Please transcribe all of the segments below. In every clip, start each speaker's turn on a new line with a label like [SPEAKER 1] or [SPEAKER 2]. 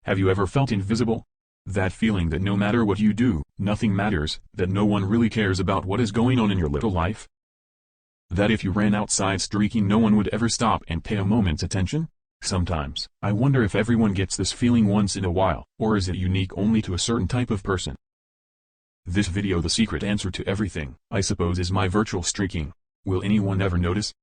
[SPEAKER 1] Have you ever felt invisible? That feeling that no matter what you do, nothing matters, that no one really cares about what is going on in your little life? That if you ran outside streaking no one would ever stop and pay a moment's attention? Sometimes, I wonder if everyone gets this feeling once in a while, or is it unique only to a certain type of person? This video, the secret answer to everything, I suppose, is my virtual streaking. Will anyone ever notice?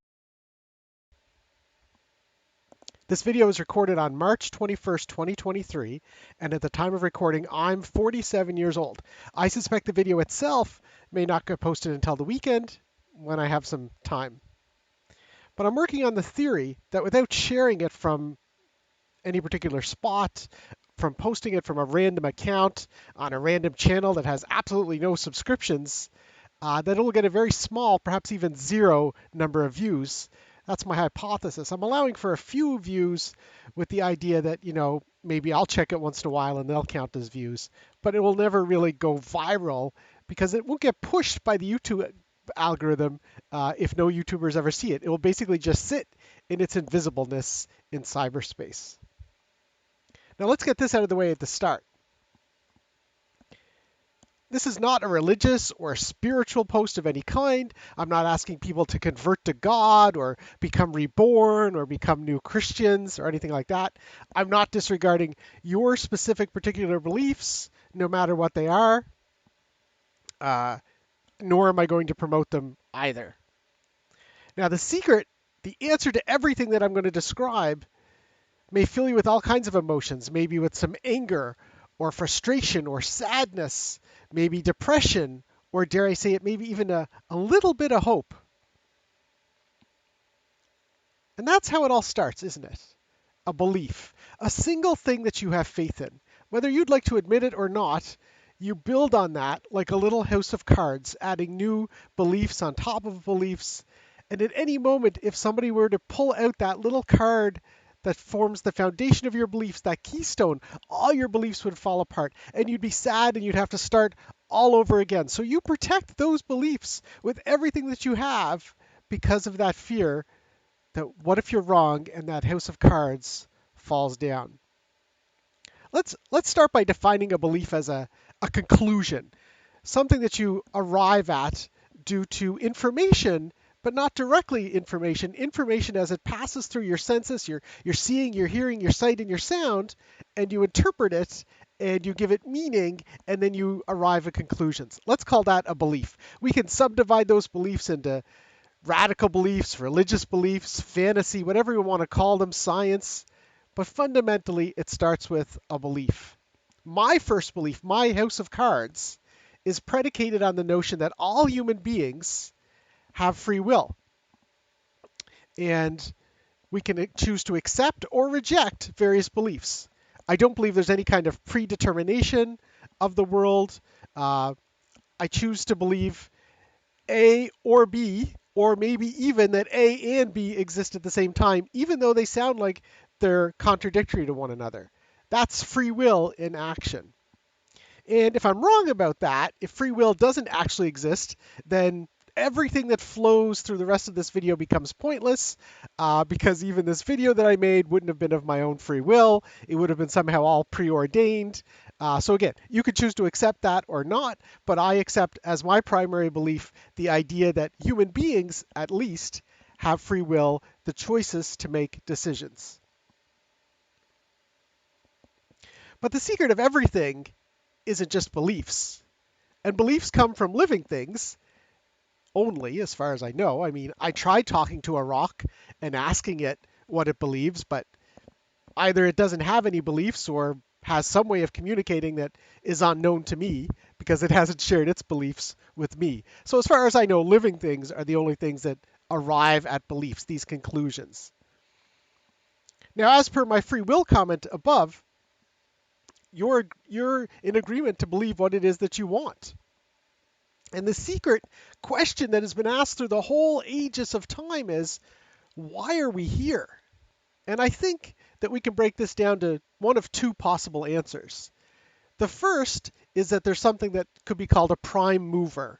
[SPEAKER 2] This video was recorded on March 21st, 2023, and at the time of recording, I'm 47 years old. I suspect the video itself may not get posted until the weekend when I have some time. But I'm working on the theory that without sharing it from any particular spot, from posting it from a random account on a random channel that has absolutely no subscriptions, that it will get a very small, perhaps even zero number of views. That's my hypothesis. I'm allowing for a few views with the idea that, maybe I'll check it once in a while and they'll count as views, but it will never really go viral because it won't get pushed by the YouTube algorithm if no YouTubers ever see it. It will basically just sit in its invisibleness in cyberspace. Now let's get this out of the way at the start. This is not a religious or spiritual post of any kind. I'm not asking people to convert to God or become reborn or become new Christians or anything like that. I'm not disregarding your specific particular beliefs, no matter what they are, nor am I going to promote them either. Now, the answer to everything that I'm going to describe may fill you with all kinds of emotions, maybe with some anger or frustration or sadness, maybe depression, or dare I say it, maybe even a little bit of hope. And that's how it all starts, isn't it? A belief, a single thing that you have faith in. Whether you'd like to admit it or not, you build on that like a little house of cards, adding new beliefs on top of beliefs. And at any moment, if somebody were to pull out that little card that forms the foundation of your beliefs, that keystone, all your beliefs would fall apart and you'd be sad and you'd have to start all over again. So you protect those beliefs with everything that you have because of that fear that what if you're wrong and that house of cards falls down. Let's start by defining a belief as a conclusion, something that you arrive at due to information, but not directly information as it passes through your senses, your seeing, your hearing, your sight, and your sound, and you interpret it and you give it meaning, and then you arrive at conclusions. Let's call that a belief. We can subdivide those beliefs into radical beliefs, religious beliefs, fantasy, whatever you want to call them, science, but fundamentally it starts with a belief. My first belief, my house of cards, is predicated on the notion that all human beings have free will. And we can choose to accept or reject various beliefs. I don't believe there's any kind of predetermination of the world. I choose to believe A or B, or maybe even that A and B exist at the same time, even though they sound like they're contradictory to one another. That's free will in action. And if I'm wrong about that, if free will doesn't actually exist, then everything that flows through the rest of this video becomes pointless because even this video that I made wouldn't have been of my own free will. It would have been somehow all preordained. So again, you could choose to accept that or not, but I accept as my primary belief the idea that human beings, at least, have free will, the choices to make decisions. But the secret of everything isn't just beliefs. And beliefs come from living things only, as far as I know. I mean, I tried talking to a rock and asking it what it believes, but either it doesn't have any beliefs or has some way of communicating that is unknown to me because it hasn't shared its beliefs with me. So as far as I know, living things are the only things that arrive at beliefs, these conclusions. Now, as per my free will comment above, you're in agreement to believe what it is that you want. And the secret question that has been asked through the whole ages of time is, why are we here? And I think that we can break this down to one of two possible answers. The first is that there's something that could be called a prime mover,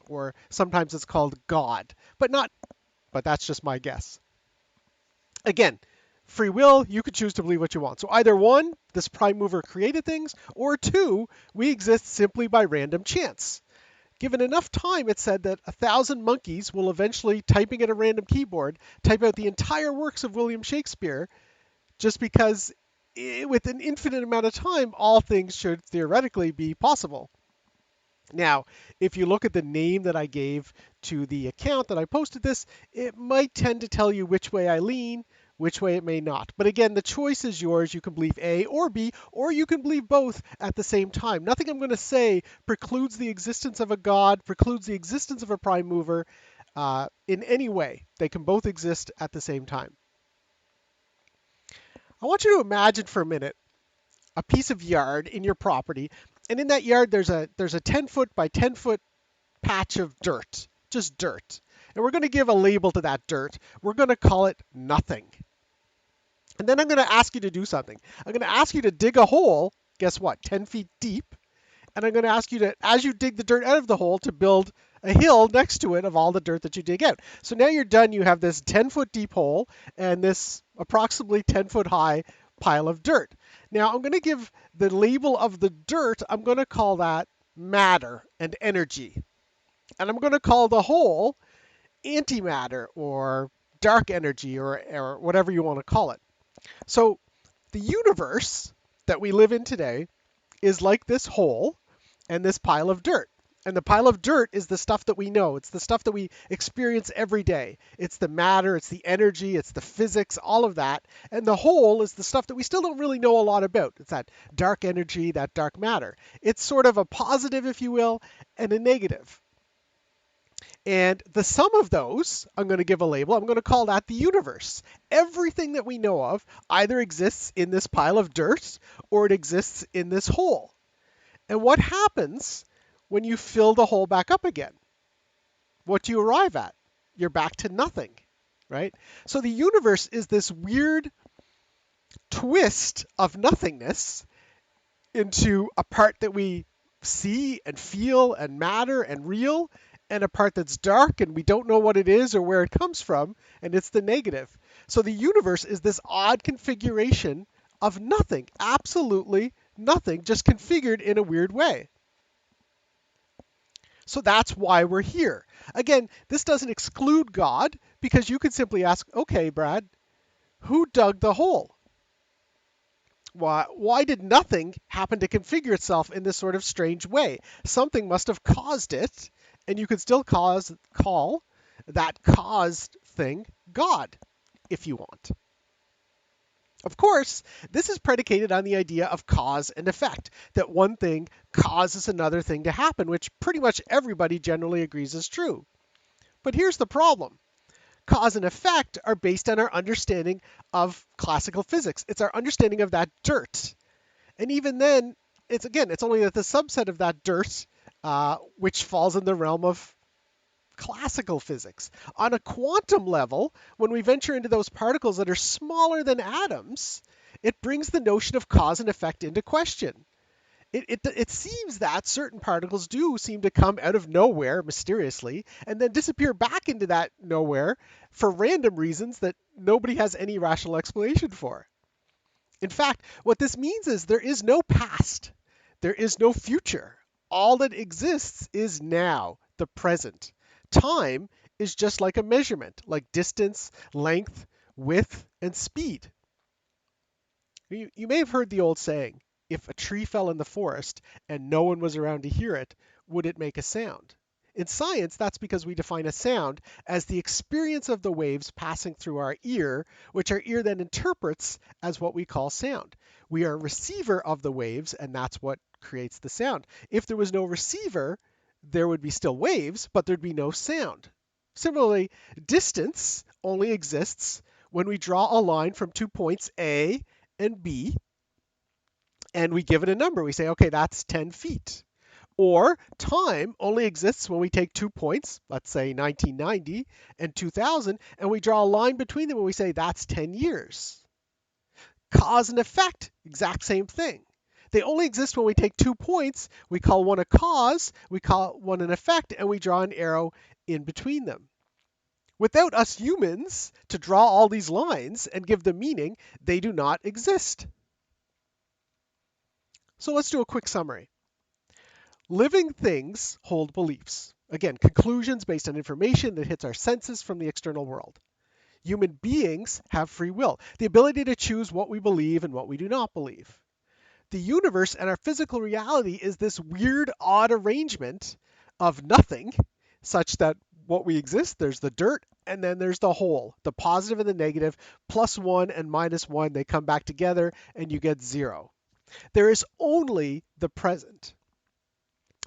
[SPEAKER 2] or sometimes it's called God, but that's just my guess. Again, free will, you could choose to believe what you want. So either one, this prime mover created things, or two, we exist simply by random chance. Given enough time, it said that 1,000 monkeys will eventually, typing at a random keyboard, type out the entire works of William Shakespeare, just because with an infinite amount of time, all things should theoretically be possible. Now, if you look at the name that I gave to the account that I posted this, it might tend to tell you which way I lean, which way it may not. But again, the choice is yours. You can believe A or B, or you can believe both at the same time. Nothing I'm going to say precludes the existence of a God, precludes the existence of a prime mover in any way. They can both exist at the same time. I want you to imagine for a minute a piece of yard in your property, and in that yard there's a 10-foot by 10-foot patch of dirt, just dirt. And we're going to give a label to that dirt. We're going to call it nothing. And then I'm going to ask you to do something. I'm going to ask you to dig a hole, guess what, 10 feet deep. And I'm going to ask you to, as you dig the dirt out of the hole, to build a hill next to it of all the dirt that you dig out. So now you're done. You have this 10-foot deep hole and this approximately 10-foot high pile of dirt. Now I'm going to give the label of the dirt, I'm going to call that matter and energy. And I'm going to call the hole antimatter or dark energy or whatever you want to call it. So the universe that we live in today is like this hole and this pile of dirt. And the pile of dirt is the stuff that we know. It's the stuff that we experience every day. It's the matter, it's the energy, it's the physics, all of that. And the hole is the stuff that we still don't really know a lot about. It's that dark energy, that dark matter. It's sort of a positive, if you will, and a negative. And the sum of those, I'm going to give a label. I'm going to call that the universe. Everything that we know of either exists in this pile of dirt or it exists in this hole. And what happens when you fill the hole back up again? What do you arrive at? You're back to nothing, right? So the universe is this weird twist of nothingness into a part that we see and feel and matter and real, and a part that's dark and we don't know what it is or where it comes from, and it's the negative. So the universe is this odd configuration of nothing, absolutely nothing, just configured in a weird way. So that's why we're here. Again, this doesn't exclude God, because you could simply ask, okay, Brad, who dug the hole? Why did nothing happen to configure itself in this sort of strange way? Something must have caused it, and you could still call that caused thing God, if you want. Of course, this is predicated on the idea of cause and effect, that one thing causes another thing to happen, which pretty much everybody generally agrees is true. But here's the problem. Cause and effect are based on our understanding of classical physics. It's our understanding of that dirt. And even then, it's only the subset of that dirt which falls in the realm of classical physics. On a quantum level, when we venture into those particles that are smaller than atoms, it brings the notion of cause and effect into question. It seems that certain particles do seem to come out of nowhere mysteriously and then disappear back into that nowhere for random reasons that nobody has any rational explanation for. In fact, what this means is there is no past. There is no future. All that exists is now, the present. Time is just like a measurement, like distance, length, width, and speed. You may have heard the old saying, if a tree fell in the forest and no one was around to hear it, would it make a sound? In science, that's because we define a sound as the experience of the waves passing through our ear, which our ear then interprets as what we call sound. We are a receiver of the waves, and that's what creates the sound. If there was no receiver, there would be still waves, but there'd be no sound. Similarly, distance only exists when we draw a line from 2 points A and B, and we give it a number. We say, okay, that's 10 feet. Or time only exists when we take 2 points, let's say 1990 and 2000, and we draw a line between them and we say that's 10 years. Cause and effect, exact same thing. They only exist when we take 2 points, we call one a cause, we call one an effect, and we draw an arrow in between them. Without us humans to draw all these lines and give them meaning, they do not exist. So let's do a quick summary. Living things hold beliefs. Again, conclusions based on information that hits our senses from the external world. Human beings have free will, the ability to choose what we believe and what we do not believe. The universe and our physical reality is this weird, odd arrangement of nothing, such that what we exist, there's the dirt, and then there's the whole, the positive and the negative, +1 and -1, they come back together, and you get 0. There is only the present.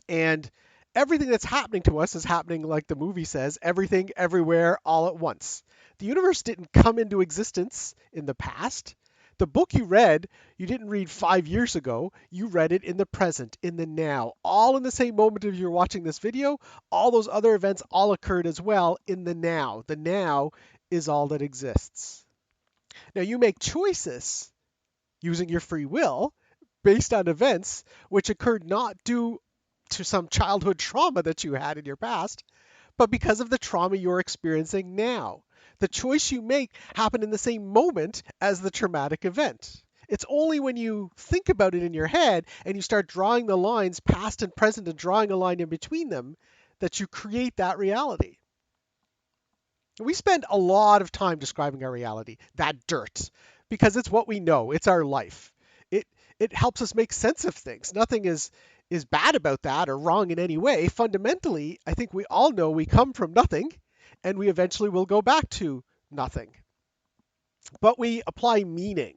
[SPEAKER 2] And everything that's happening to us is happening, like the movie says, everything, everywhere, all at once. The universe didn't come into existence in the past. The book you read, you didn't read 5 years ago. You read it in the present, in the now. All in the same moment of you're watching this video, all those other events all occurred as well in the now. The now is all that exists. Now you make choices using your free will based on events which occurred not due to some childhood trauma that you had in your past, but because of the trauma you're experiencing now. The choice you make happened in the same moment as the traumatic event. It's only when you think about it in your head and you start drawing the lines past and present and drawing a line in between them that you create that reality. We spend a lot of time describing our reality, that dirt, because it's what we know. It's our life. It it helps us make sense of things. Nothing is bad about that or wrong in any way. Fundamentally, I think we all know we come from nothing and we eventually will go back to nothing. But we apply meaning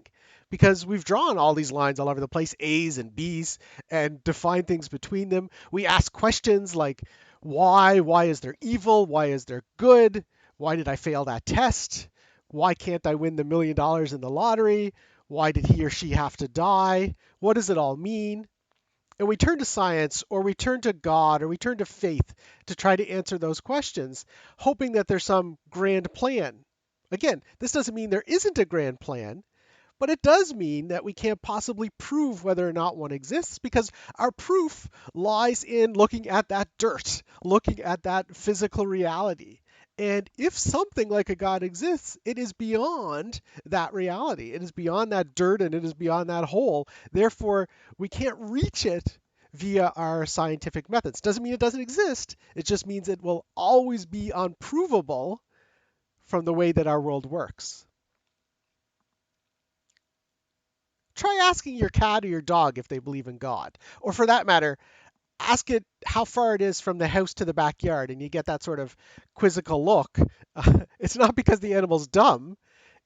[SPEAKER 2] because we've drawn all these lines all over the place, A's and B's, and define things between them. We ask questions like, why? Why is there evil? Why is there good? Why did I fail that test? Why can't I win the $1 million in the lottery? Why did he or she have to die? What does it all mean? And we turn to science, or we turn to God, or we turn to faith to try to answer those questions, hoping that there's some grand plan. Again, this doesn't mean there isn't a grand plan, but it does mean that we can't possibly prove whether or not one exists because our proof lies in looking at that dirt, looking at that physical reality. And if something like a God exists, it is beyond that reality. It is beyond that dirt and it is beyond that hole. Therefore, we can't reach it via our scientific methods. Doesn't mean it doesn't exist. It just means it will always be unprovable from the way that our world works. Try asking your cat or your dog if they believe in God. Or for that matter, ask it how far it is from the house to the backyard, and you get that sort of quizzical look. It's not because the animal's dumb,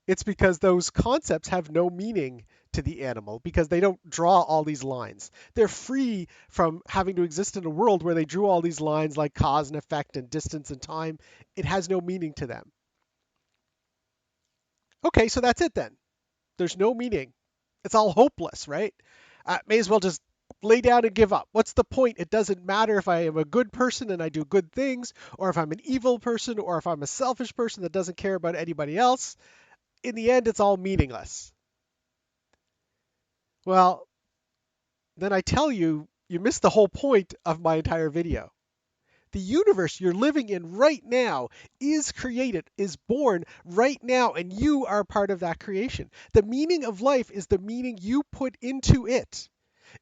[SPEAKER 2] it's because those concepts have no meaning to the animal because they don't draw all these lines. They're free from having to exist in a world where they drew all these lines like cause and effect and distance and time. It has no meaning to them. Okay, so that's it then. There's no meaning. It's all hopeless, right? May as well just lay down and give up. What's the point? It doesn't matter if I am a good person and I do good things, or if I'm an evil person, or if I'm a selfish person that doesn't care about anybody else. In the end, it's all meaningless. Well, then I tell you, you missed the whole point of my entire video. The universe you're living in right now is created, is born right now, and you are part of that creation. The meaning of life is the meaning you put into it.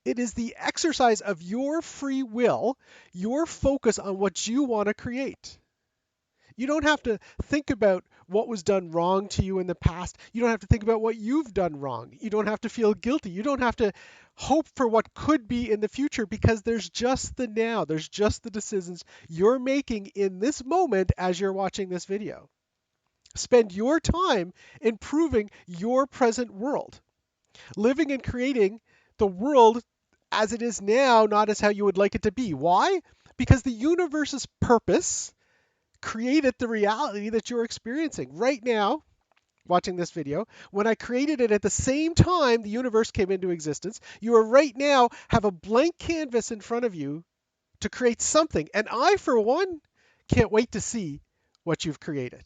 [SPEAKER 2] It is the exercise of your free will, your focus on what you want to create. You don't have to think about what was done wrong to you in the past. You don't have to think about what you've done wrong. You don't have to feel guilty. You don't have to hope for what could be in the future because there's just the now. There's just the decisions you're making in this moment as you're watching this video. Spend your time improving your present world, living and creating the world as it is now, not as how you would like it to be. Why? Because the universe's purpose created the reality that you're experiencing right now, watching this video. When I created it at the same time the universe came into existence, you are right now have a blank canvas in front of you to create something. And I, for one, can't wait to see what you've created.